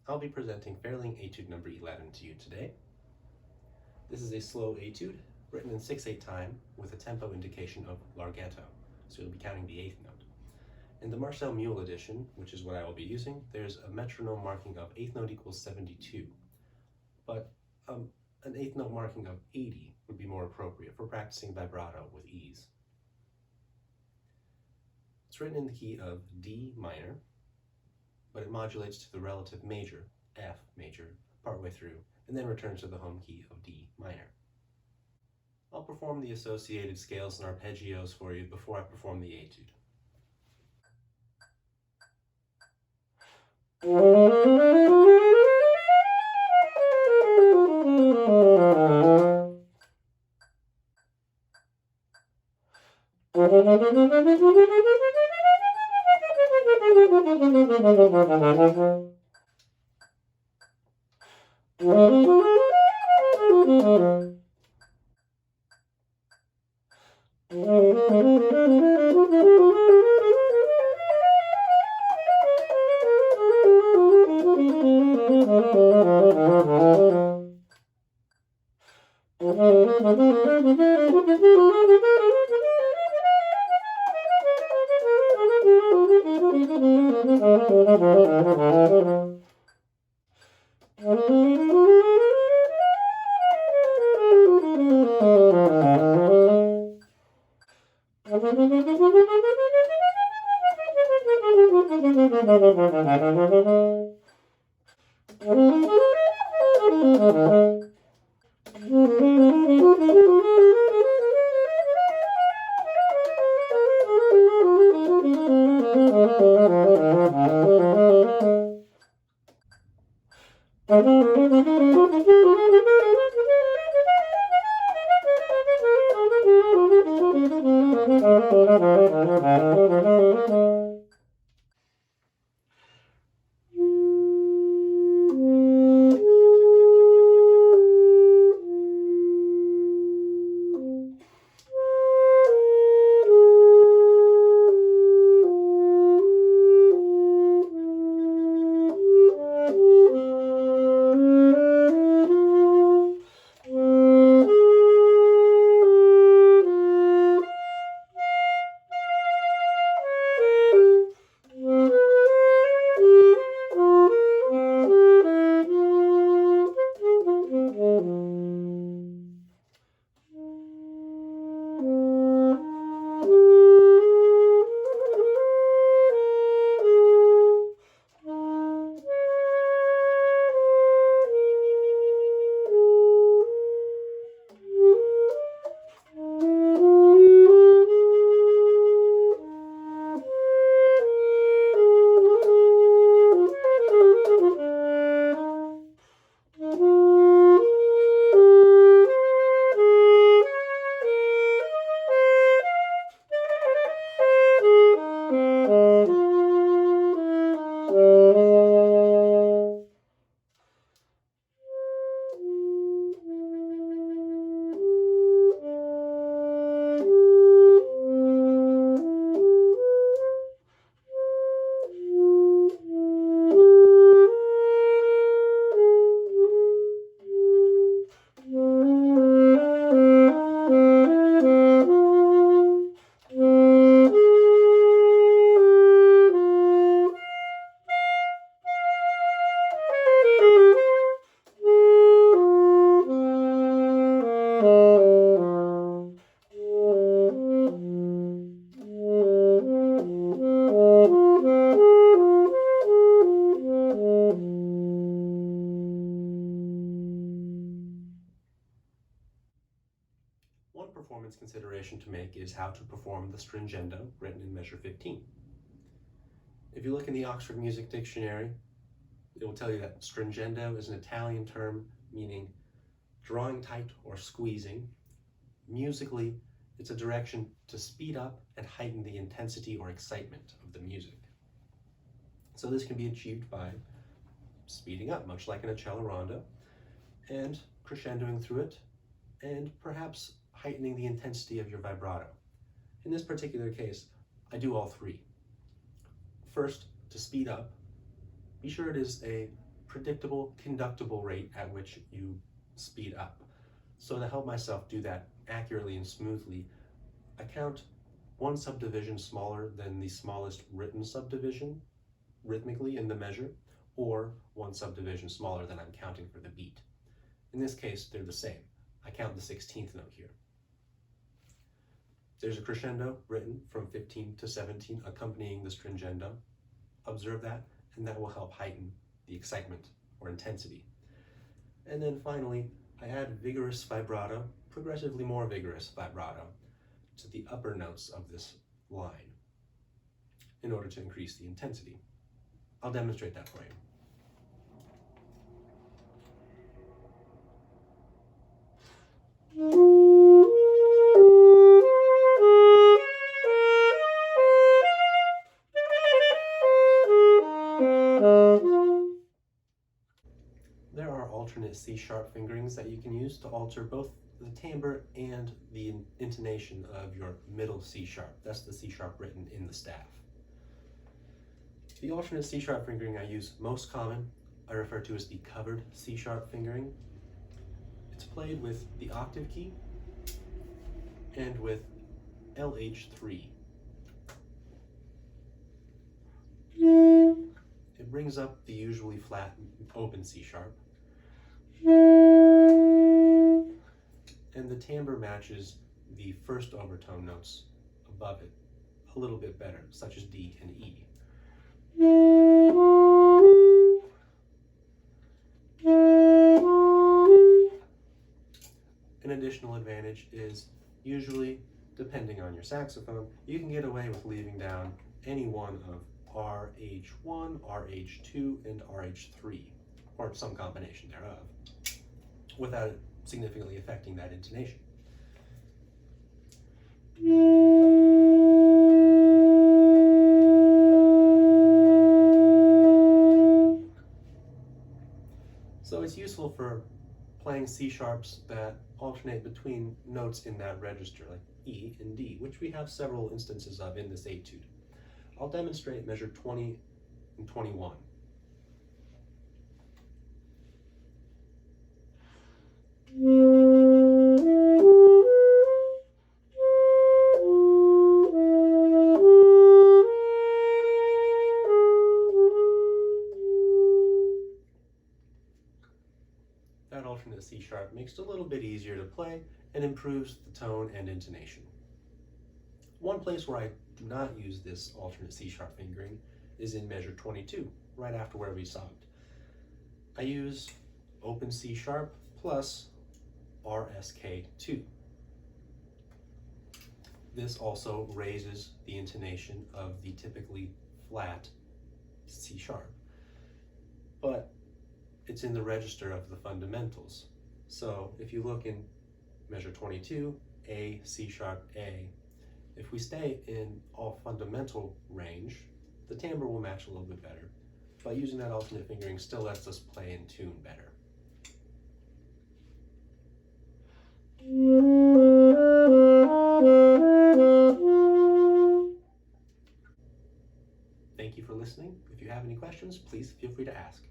I'll be presenting Ferling Etude number 11 to you today. This is a slow etude written in 6/8 time with a tempo indication of larghetto, so you'll be counting the 8th note. In the Marcel Mule edition, which is what I will be using, there's a metronome marking of 8th note equals 72, but an 8th note marking of 80 would be more appropriate for practicing vibrato with ease. It's written in the key of D minor, but it modulates to the relative major, F major, partway through, and then returns to the home key of D minor. I'll perform the associated scales and arpeggios for you before I perform the etude. One performance consideration to make is how to perform the stringendo written in measure 15. If you look in the Oxford Music Dictionary, it will tell you that stringendo is an Italian term meaning drawing tight or squeezing. Musically, it's a direction to speed up and heighten the intensity or excitement of the music. So this can be achieved by speeding up, much like in a cello rondo, and crescendoing through it, and perhaps heightening the intensity of your vibrato. In this particular case, I do all three. First, to speed up, be sure it is a predictable, conductible rate at which you speed up. So to help myself do that accurately and smoothly, I count one subdivision smaller than the smallest written subdivision rhythmically in the measure, or one subdivision smaller than I'm counting for the beat. In this case, they're the same. I count the 16th note here. There's a crescendo written from 15 to 17 accompanying the stringendo. Observe that, and that will help heighten the excitement or intensity. And then finally, I add vigorous vibrato, progressively more vigorous vibrato, to the upper notes of this line in order to increase the intensity. I'll demonstrate that for you. There are alternate C-sharp fingerings that you can use to alter both the timbre and the intonation of your middle C-sharp. That's the C-sharp written in the staff. The alternate C-sharp fingering I use most common, I refer to as the covered C-sharp fingering. It's played with the octave key and with LH3. It brings up the usually flat open C-sharp, and the timbre matches the first overtone notes above it a little bit better, such as D and E. An additional advantage is usually, depending on your saxophone, you can get away with leaving down any one of RH1, RH2, and RH3, or some combination thereof, without it significantly affecting that intonation. So it's useful for playing C-sharps that alternate between notes in that register, like E and D, which we have several instances of in this etude. I'll demonstrate measure 20 and 21. That alternate C-sharp makes it a little bit easier to play and improves the tone and intonation. One place where I do not use this alternate C-sharp fingering is in measure 22, right after where we stopped. I use open C-sharp plus RSK2. This also raises the intonation of the typically flat C-sharp, but it's in the register of the fundamentals. So if you look in measure 22, A, C-sharp, A, if we stay in all fundamental range, the timbre will match a little bit better, but using that alternate fingering still lets us play in tune better. Thank you for listening. If you have any questions, please feel free to ask.